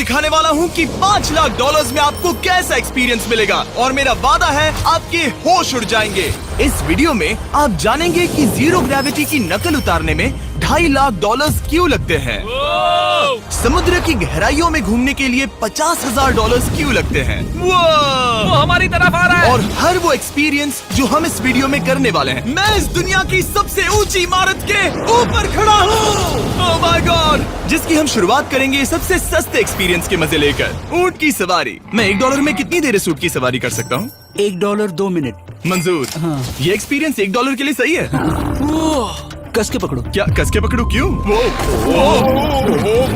दिखाने वाला हूँ कि $5 लाख में आपको कैसा एक्सपीरियंस मिलेगा और मेरा वादा है आपके होश उड़ जाएंगे। इस वीडियो में आप जानेंगे कि जीरो ग्रेविटी की नकल उतारने में $2.5 लाख क्यों लगते हैं, समुद्र की गहराइयों में घूमने के लिए $50,000 क्यों लगते हैं, वो हमारी तरफ आ रहा है। और हर वो एक्सपीरियंस जो हम इस वीडियो में करने वाले हैं। मैं इस दुनिया की सबसे ऊंची इमारत के ऊपर खड़ा हूँ, ओह माय गॉड, जिसकी हम शुरुआत करेंगे सबसे सस्ते एक्सपीरियंस के मजे लेकर, ऊंट की सवारी। मैं $1 में कितनी देर इस ऊंट की सवारी कर सकता हूँ? $1 2 मिनट मंजूर। हाँ। ये एक्सपीरियंस $1 के लिए सही है। कस के पकड़ो। क्या कस के पकड़ू? क्यों?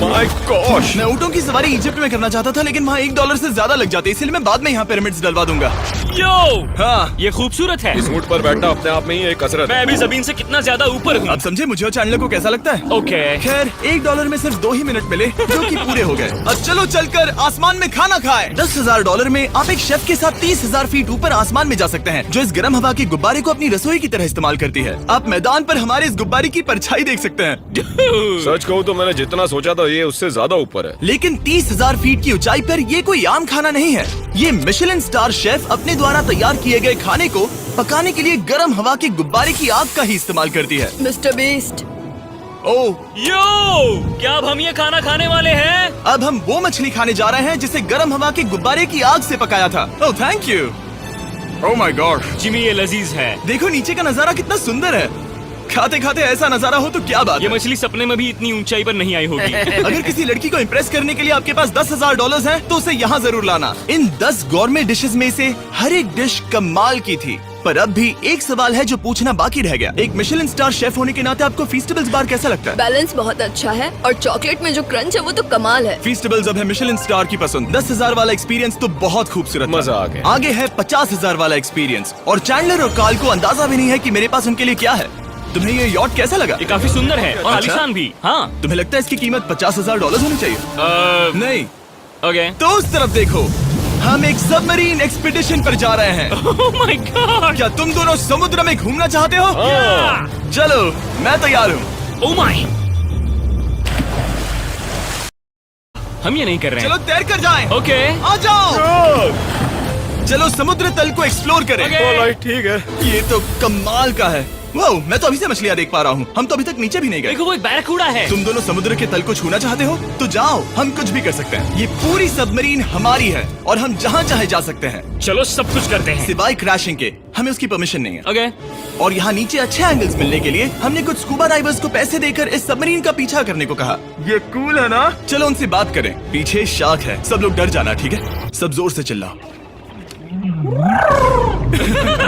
माय गॉश, मैं ऊँटों की सवारी इजिप्ट में करना चाहता था, लेकिन वहाँ $1 से ज्यादा लग जाते, इसलिए मैं बाद में यहाँ पिरामिड्स डलवा दूंगा। यो, हाँ, ये खूबसूरत है। इस ऊंट पर बैठना अपने आप में ही एक कसरत मैं है। अभी जमीन से कितना ज्यादा ऊपर हूँ। अब समझे मुझे और चैनल को कैसा लगता है। ओके, खैर $1 में सिर्फ 2 ही मिनट मिले, जो कि पूरे हो गए। अब चलो चलकर आसमान में खाना खाएं। $10,000 में आप एक शेफ के साथ 30,000 फीट ऊपर आसमान में जा सकते हैं, जो इस गर्म हवा के गुब्बारे को अपनी रसोई की तरह इस्तेमाल करती है। आप मैदान पर हमारे इस गुब्बारे की परछाई देख सकते हैं, सच कहूँ तो मैंने जितना सोचा था ये उससे ज्यादा ऊपर है। लेकिन 30,000 फीट की ऊंचाई पर ये कोई आम खाना नहीं है। ये मिशेलिन स्टार शेफ अपने द्वारा तैयार किए गए खाने को पकाने के लिए गर्म हवा के गुब्बारे की आग का ही इस्तेमाल करती है। मिस्टर बीस्ट, ओह, यो, क्या अब हम ये खाना खाने वाले हैं? अब हम वो मछली खाने जा रहे हैं जिसे गर्म हवा के गुब्बारे की आग से पकाया था। Oh thank you. Oh my God, Jimmy, ये लजीज है। देखो नीचे का नजारा कितना सुंदर है। खाते खाते ऐसा नजारा हो तो क्या बात ये है। मछली सपने में भी इतनी ऊंचाई पर नहीं आई होगी। अगर किसी लड़की को इम्प्रेस करने के लिए आपके पास $10,000 है तो उसे यहाँ जरूर लाना। इन 10 गौरमेट डिशेस में से हर एक डिश कमाल की थी, पर अब भी एक सवाल है जो पूछना बाकी रह गया। एक मिशेलिन स्टार शेफ होने के नाते आपको फीस्टेबल्स बार कैसा लगता है? बैलेंस बहुत अच्छा है और चॉकलेट में जो क्रंच है वो तो कमाल है। फीस्टेबल्स अब है मिशेलिन स्टार की पसंद। 10,000 वाला एक्सपीरियंस तो बहुत खूबसूरत था। मजा आ गया। आगे है 50,000 वाला एक्सपीरियंस, और चैंडलर और कार्ल को अंदाजा भी नहीं है कि मेरे पास उनके लिए क्या है। तुम्हें ये यॉट कैसा लगा? ये काफी सुंदर है और आलीशान भी। हाँ, तुम्हें लगता है इसकी कीमत $50,000 होनी चाहिए? नहीं, ओके। तो उस तरफ देखो, हम एक सबमरीन एक्सपीडिशन पर जा रहे हैं। ओह माय गॉड, क्या तुम दोनों समुद्र में घूमना चाहते हो? चलो, मैं तैयार हूँ। ओह माय, हम ये नहीं कर रहे चलो हैं। तैर कर जाएं। ओके, आ जाओ, चलो समुद्र तल को एक्सप्लोर करें। ओके। ठीक है। ये तो कमाल का है। वाओ, मैं तो अभी से मछलियाँ देख पा रहा हूँ। हम तो अभी तक नीचे भी नहीं गए। देखो, वो एक बैरकूडा है। तुम दोनों समुद्र के तल को छूना चाहते हो तो जाओ, हम कुछ भी कर सकते हैं। ये पूरी सबमरीन हमारी है और हम जहाँ चाहे जा सकते हैं, चलो सब कुछ करते हैं। सिवाय क्रैशिंग के। हमें उसकी परमिशन नहीं है। ओके, और यहाँ नीचे अच्छे एंगल्स मिलने के लिए हमने कुछ स्कूबा डाइवर्स को पैसे देकर इस सबमरीन का पीछा करने को कहा। ये कूल है ना? चलो उनसे बात करें। पीछे शार्क है, सब लोग डर जाना, ठीक है? सब जोर से चिल्लाओ।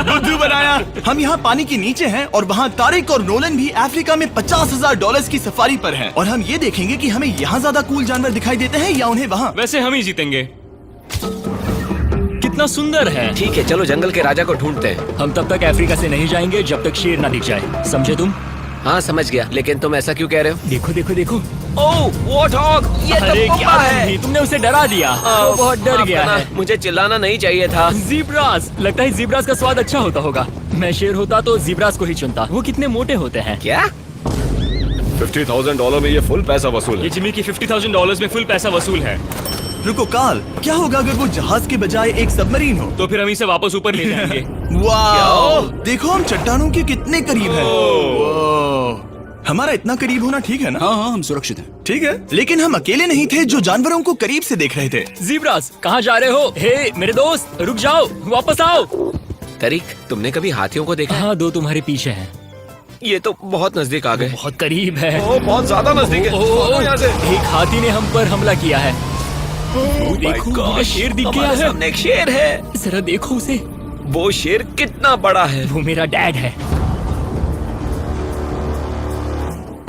बुद्धू बनाया। हम यहाँ पानी के नीचे हैं और वहाँ तारिक और नोलन भी अफ्रीका में $50,000 की सफारी पर हैं, और हम ये देखेंगे कि हमें यहाँ ज्यादा कूल जानवर दिखाई देते हैं या उन्हें वहाँ। वैसे हम ही जीतेंगे। कितना सुंदर है। ठीक है, चलो जंगल के राजा को ढूंढते हैं। हम तब तक अफ्रीका से नहीं जाएंगे जब तक शेर ना दिख जाए, समझे तुम? हाँ समझ गया, लेकिन तुम ऐसा क्यों कह रहे हो? देखो देखो देखो। ओह वॉर्थॉग, ये तो अरे पोपा क्या है। तुमने उसे डरा दिया। वो बहुत डर माफ गया करना, है। मुझे चिल्लाना नहीं चाहिए था। जीब्रास, लगता है जीब्रास का स्वाद अच्छा होता होगा। मैं शेर होता तो जीब्रास को ही चुनता। वो कितने मोटे होते हैं। क्या? $50,000 में ये फुल पैसा वसूल ये है। जिमी की $50,000 में फुल पैसा वसूल है। रुको कार्ल, क्या होगा अगर वो जहाज के बजाय एक सबमरीन हो? तो फिर हम इसे वापस ऊपर ले जाएंगे। वाह, देखो हम चट्टानों के कितने करीब हैं। वाह, हमारा इतना करीब होना ठीक है ना? हाँ हाँ, हम सुरक्षित हैं। ठीक है, लेकिन हम अकेले नहीं थे जो जानवरों को करीब से देख रहे थे। जीब्रास, कहाँ जा रहे हो? हे मेरे दोस्त, रुक जाओ, वापस आओ। तरीक, तुमने कभी हाथियों को देखा? हाँ, 2 तुम्हारे पीछे हैं। ये तो बहुत नजदीक आ गए। बहुत करीब है। ओह, बहुत ज्यादा नजदीक है। ओह, यहाँ से। एक हाथी ने हम पर हमला किया है। देखो, मुझे शेर दिख गया हमारे है। सामने एक शेर है। जरा देखो उसे। वो शेर कितना बड़ा है। वो मेरा डैड है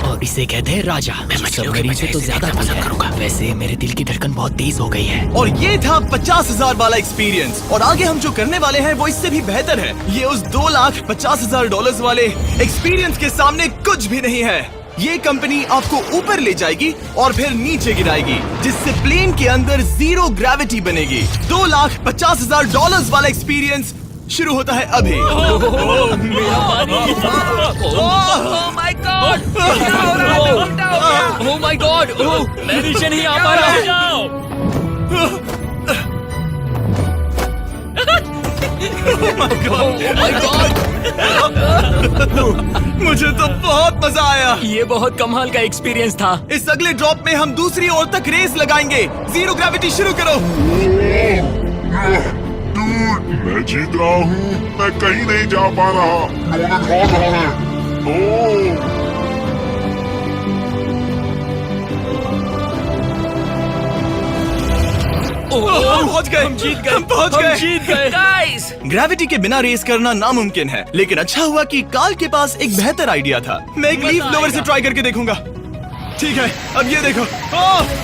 और इसे कहते हैं राजा। मैं मछलियों से तो ज्यादा पसंद करूंगा। वैसे मेरे दिल की धड़कन बहुत तेज हो गई है। और ये था 50,000 वाला एक्सपीरियंस, और आगे हम जो करने वाले हैं वो इससे भी बेहतर है। ये उस $2,50,000 वाले एक्सपीरियंस के सामने कुछ भी नहीं है। ये कंपनी आपको ऊपर ले जाएगी और फिर नीचे गिराएगी, जिससे प्लेन के अंदर जीरो ग्रेविटी बनेगी। $2,50,000 वाला एक्सपीरियंस शुरू होता है अभी। ओह माय गॉड, मैं नीचे नहीं आ पा रहा। मुझे तो बहुत मजा आया। ये बहुत कमाल का एक्सपीरियंस था। इस अगले ड्रॉप में हम दूसरी ओर तक रेस लगाएंगे। जीरो ग्रेविटी शुरू करो। डूड, मैं जीत रहा हूँ। मैं कहीं नहीं जा पा रहा। नोलन हार रहा है। ओह, हम पहुंच गए। हम जीत गए। हम पहुंच हम गए। जीत गए। गाइस, ग्रेविटी के बिना रेस करना नामुमकिन है, लेकिन अच्छा हुआ कि कार्ल के पास एक बेहतर आइडिया था। मैं एक लीफ ब्लोअर से ट्राई करके देखूंगा। ठीक है, अब ये देखो।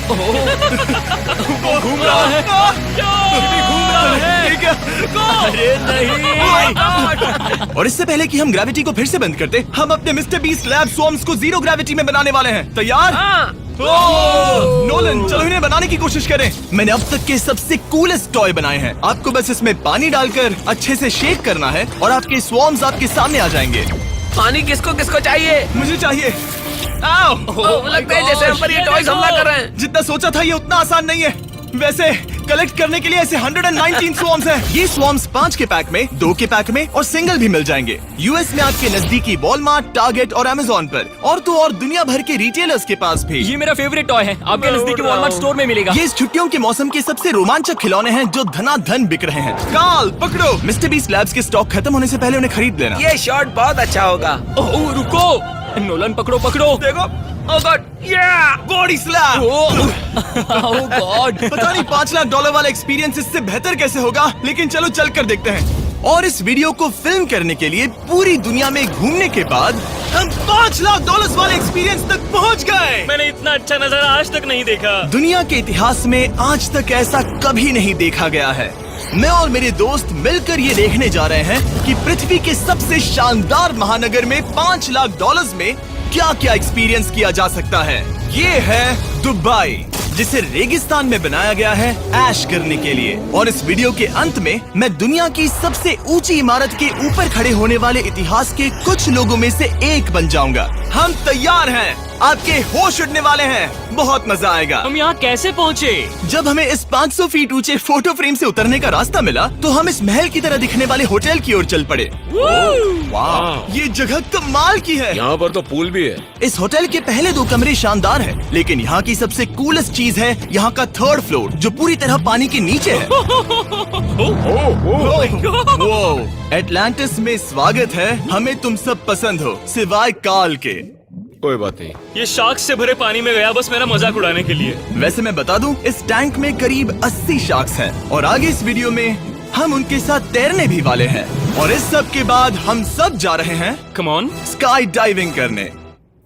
वो घूम रहा है। भी घूम रहा है। ठीक है। अरे नहीं। और इससे पहले कि हम ग्रेविटी को फिर से बंद करते, हम अपने मिस्टर बीस्ट लैब स्वॉर्म्स को जीरो ग्रेविटी में बनाने वाले हैं। तैयार? नोलन, चलो इन्हें बनाने की कोशिश करें। मैंने अब तक के सबसे कूलेस्ट टॉय बनाए हैं। आपको बस इसमें पानी डालकर अच्छे से शेक करना है और आपके स्वॉर्म्स आपके सामने आ जाएंगे। पानी किसको किसको चाहिए? मुझे चाहिए। लगता है जैसे हम पर ये टॉयज हमला कर रहे हैं। जितना सोचा था ये उतना आसान नहीं है। वैसे कलेक्ट करने के लिए ऐसे 119 स्वॉर्म्स हैं। ये स्वॉर्म्स 5 के पैक में, 2 के पैक में और सिंगल भी मिल जाएंगे। यूएस में आपके नजदीकी वॉलमार्ट, टारगेट और अमेज़न पर, और तो और दुनिया भर के रिटेलर्स के पास भी। ये मेरा फेवरेट टॉय है। आपके नजदीकी वॉलमार्ट स्टोर में मिलेगा। ये इस छुट्टियों के मौसम के सबसे रोमांचक खिलौने हैं जो धनाधन बिक रहे हैं। कार्ल, पकड़ो। मिस्टर बीस्ट लैब्स के स्टॉक खत्म होने से पहले उन्हें खरीद लेना। ये शॉट बहुत अच्छा होगा। ओह रुको, नोलन पकड़ो पकड़ो। देखो, ओह गॉड, या बॉडी स्लैम। ओह गॉड। पता नहीं $5 लाख वाला एक्सपीरियंस इससे बेहतर कैसे होगा, लेकिन चलो चल कर देखते हैं। और इस वीडियो को फिल्म करने के लिए पूरी दुनिया में घूमने के बाद हम $5 लाख वाले एक्सपीरियंस तक पहुंच गए। मैंने इतना अच्छा नजारा आज तक नहीं देखा। दुनिया के इतिहास में आज तक ऐसा कभी नहीं देखा गया है। मैं और मेरे दोस्त मिलकर ये देखने जा रहे हैं कि पृथ्वी के सबसे शानदार महानगर में $5 लाख में क्या क्या एक्सपीरियंस किया जा सकता है। ये है दुबई, जिसे रेगिस्तान में बनाया गया है ऐश करने के लिए। और इस वीडियो के अंत में मैं दुनिया की सबसे ऊंची इमारत के ऊपर खड़े होने वाले इतिहास के कुछ लोगों में से एक बन जाऊंगा। हम तैयार हैं, आपके होश उड़ने वाले हैं, बहुत मजा आएगा। हम यहाँ कैसे पहुँचे? जब हमें इस 500 फीट ऊंचे फोटो फ्रेम से उतरने का रास्ता मिला तो हम इस महल की तरह दिखने वाले होटल की ओर चल पड़े। वाह, ये जगह कमाल की है। यहाँ पर तो पूल भी है। इस होटल के पहले 2 कमरे शानदार हैं, लेकिन यहाँ की सबसे कूलेस्ट चीज है यहाँ का 3rd फ्लोर, जो पूरी तरह पानी के नीचे है। एटलांटिस में स्वागत है। हमें तुम सब पसंद हो, सिवाय कार्ल के। कोई बात नहीं। ये शार्क से भरे पानी में गया बस मेरा मजाक उड़ाने के लिए। वैसे मैं बता दूं, इस टैंक में करीब 80 शार्क्स हैं और आगे इस वीडियो में हम उनके साथ तैरने भी वाले हैं। और इस सब के बाद हम सब जा रहे हैं कम ऑन। स्काई डाइविंग करने।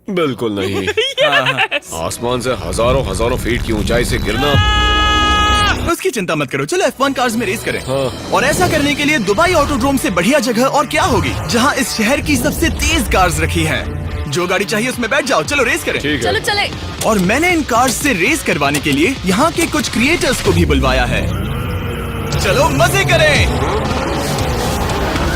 बिल्कुल नहीं। आसमान से हजारों हजारों फीट की ऊंचाई से गिरना। उसकी चिंता मत करो, चलो F1 कार्स में रेस करें। हाँ। और ऐसा करने के लिए दुबई ऑटोड्रोम से बढ़िया जगह और क्या होगी, जहां इस शहर की सबसे तेज कार्स रखी हैं। जो गाड़ी चाहिए उसमें बैठ जाओ, चलो रेस करें। ठीक है। चलो चले। और मैंने इन कार्स से रेस करवाने के लिए यहाँ के कुछ क्रिएटर्स को भी बुलवाया है। चलो मजे करें।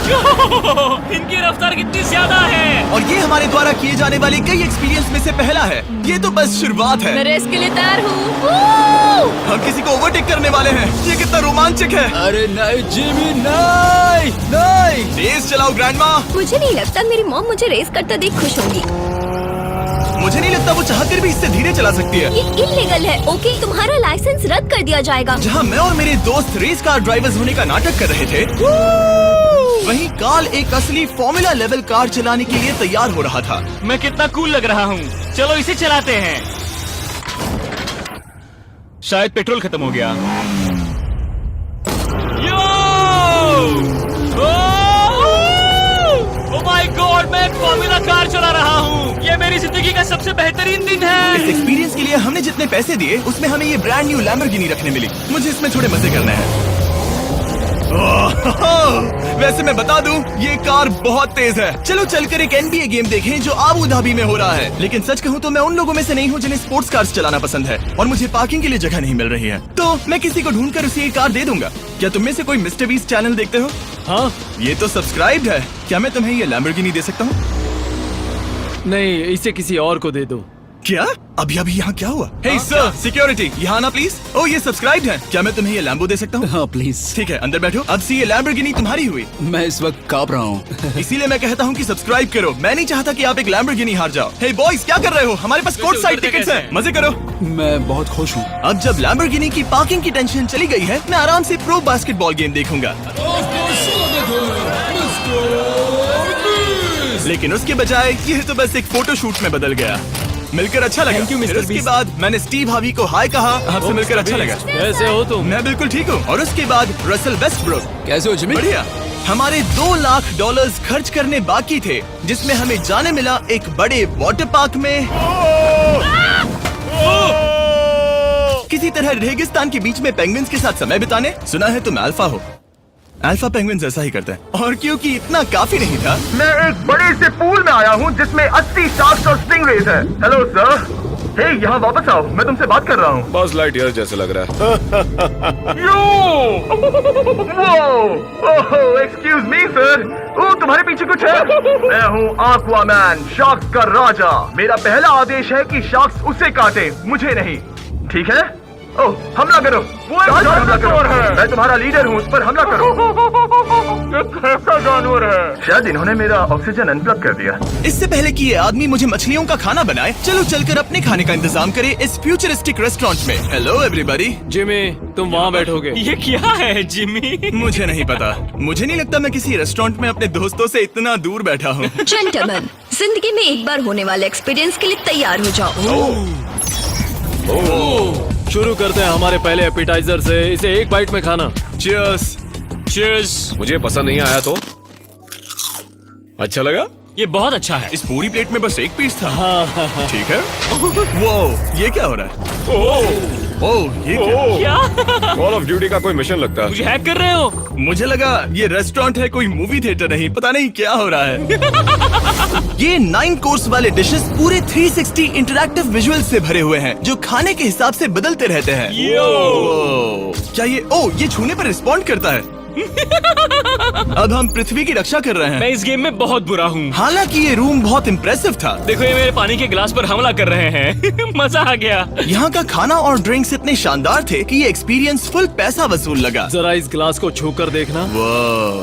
इनकी रफ्तार कितनी ज्यादा है। और ये हमारे द्वारा किए जाने वाले कई एक्सपीरियंस में से पहला है। ये तो बस शुरुआत मैं है। रेस के लिए तैयार हूँ। हम किसी को ओवरटेक करने वाले हैं। ये कितना रोमांचक है। अरे नहीं जिमी, नहीं नहीं। रेस चलाओ ग्रैंडमा। मुझे नहीं लगता मेरी मॉम मुझे रेस करता देख खुश होंगी। मुझे नहीं लगता वो चाहकर भी इससे धीरे चला सकती है। ये इल्लीगल है। ओके, तुम्हारा लाइसेंस रद्द कर दिया जाएगा। जहाँ मैं और मेरे दोस्त रेस कार ड्राइवर्स होने का नाटक कर रहे थे, वहीं कार्ल एक असली फॉर्मूला लेवल कार चलाने के लिए तैयार हो रहा था। मैं कितना कूल लग रहा हूँ। चलो इसे चलाते हैं। शायद पेट्रोल खत्म हो गया। ओह माय गॉड, मैं एक फॉर्मूला कार चला रहा हूँ। ये मेरी जिंदगी का सबसे बेहतरीन दिन इस है। एक्सपीरियंस के लिए हमने जितने पैसे दिए उसमें हमें ये ब्रांड न्यू लैम्बोर्गिनी रखने मिली। मुझे इसमें थोड़े मजे करने हैं। वैसे मैं बता दूं, ये कार बहुत तेज है। चलो चलकर एक NBA गेम देखें जो आबू धाबी में हो रहा है। लेकिन सच कहूं तो मैं उन लोगों में से नहीं हूं जिन्हें स्पोर्ट्स कार्स चलाना पसंद है और मुझे पार्किंग के लिए जगह नहीं मिल रही है, तो मैं किसी को ढूंढकर उसे ये कार दे दूंगा। क्या तुम में से कोई मिस्टर बीस्ट चैनल देखते हो? हाँ ये तो सब्सक्राइब्ड है। क्या मैं तुम्हें ये लैम्बोर्गिनी दे सकता हूँ? नहीं, इसे किसी और को दे दो। क्या? अभी यहाँ क्या हुआ? हे सर, सिक्योरिटी, यहाँ आना प्लीज। ओह, ये सब्सक्राइब्ड है। क्या मैं तुम्हें ये लैम्बो दे सकता हूँ? हाँ प्लीज। ठीक है, अंदर बैठो। अब से ये लैम्बोर्गिनी तुम्हारी हुई। मैं इस वक्त कांप रहा हूँ। इसीलिए मैं कहता हूँ कि सब्सक्राइब करो। मैं नहीं चाहता कि आप एक लैम्बोर्गिनी हार जाओ। हे बॉयज, क्या कर रहे हो? हमारे पास कोर्ट साइड टिकट्स हैं। मजे करो। मैं बहुत खुश हूँ। अब जब लैम्बोर्गिनी की पार्किंग की टेंशन चली गई है, मैं आराम से प्रो बास्केटबॉल गेम देखूंगा। लेकिन उसके बजाय ये तो बस एक फोटो शूट में बदल गया। मिलकर अच्छा लगा। Thank you, Mr. फिर उसके Beast। बाद मैंने स्टीव हार्वी को हाय कहा। आपसे मिलकर अच्छा लगा। कैसे हो तुम? मैं बिल्कुल ठीक हूँ। और उसके बाद रसल वेस्टब्रुक। कैसे हो जिमी? बढ़िया। हमारे $2 लाख खर्च करने बाकी थे, जिसमें हमें जाने मिला एक बड़े वाटर पार्क में किसी तरह रेगिस्तान के बीच में पेंगुइन्स के साथ समय बिताने। सुना है तुम अल्फा हो। अल्फा पेंगुइन्स ऐसा ही करते हैं। और क्योंकि इतना काफी नहीं था, मैं एक बड़े से पूल में आया हूँ जिसमें 80 शार्क्स और स्टिंगरेज है। Hello sir. हे, यहाँ वापस आओ, मैं तुमसे बात कर रहा हूँ। बस लाइट ईयर जैसे लग रहा है। Excuse me sir. ओ, तुम्हारे पीछे कुछ है? मैं हूँ आक्वामैन, शार्क्स का राजा। मेरा पहला आदेश है कि शार्क्स उसे काटे, मुझे नहीं। ठीक है? ओह, हमला करो। वो हमला करो। मैं तुम्हारा लीडर हूँ, उस पर हमला करो। ये कैसा जानवर है? शायद इन्होंने मेरा ऑक्सीजन अनप्लग कर दिया। इससे पहले कि ये आदमी मुझे मछलियों का खाना बनाए, चलो चलकर अपने खाने का इंतजाम करें इस फ्यूचरिस्टिक रेस्टोरेंट में। Hello everybody. जिमी, तुम वहाँ बैठोगे? ये क्या है जिमी? मुझे नहीं पता। मुझे नहीं लगता मैं किसी रेस्टोरेंट में अपने दोस्तों से इतना दूर बैठा हूँ। जेंटलमैन, जिंदगी में एक बार होने वाले एक्सपीरियंस के लिए तैयार हो जाओ। शुरू करते हैं हमारे पहले एपिटाइजर से। इसे एक बाइट में खाना। Cheers। Cheers। मुझे पसंद नहीं आया तो अच्छा लगा। ये बहुत अच्छा है। इस पूरी प्लेट में बस एक पीस था। ठीक है। वो ये क्या हो रहा है? ओह, ये क्या? क्या? कॉल ऑफ ड्यूटी का कोई मिशन लगता है। मुझे हैक कर रहे हो? मुझे लगा ये रेस्टोरेंट है, कोई मूवी थिएटर नहीं। पता नहीं क्या हो रहा है। ये 9 कोर्स वाले डिशेस पूरे 360 इंटरैक्टिव विजुअल से भरे हुए हैं, जो खाने के हिसाब से बदलते रहते हैं। क्या ये छूने पर रिस्पॉन्ड करता है? अब हम पृथ्वी की रक्षा कर रहे हैं। मैं इस गेम में बहुत बुरा हूँ। हालांकि ये रूम बहुत इम्प्रेसिव था। देखो, ये मेरे पानी के गिलास पर हमला कर रहे हैं। मजा आ गया। यहाँ का खाना और ड्रिंक्स इतने शानदार थे कि ये एक्सपीरियंस फुल पैसा वसूल लगा। जरा इस गिलास को छू कर देखना। वाह।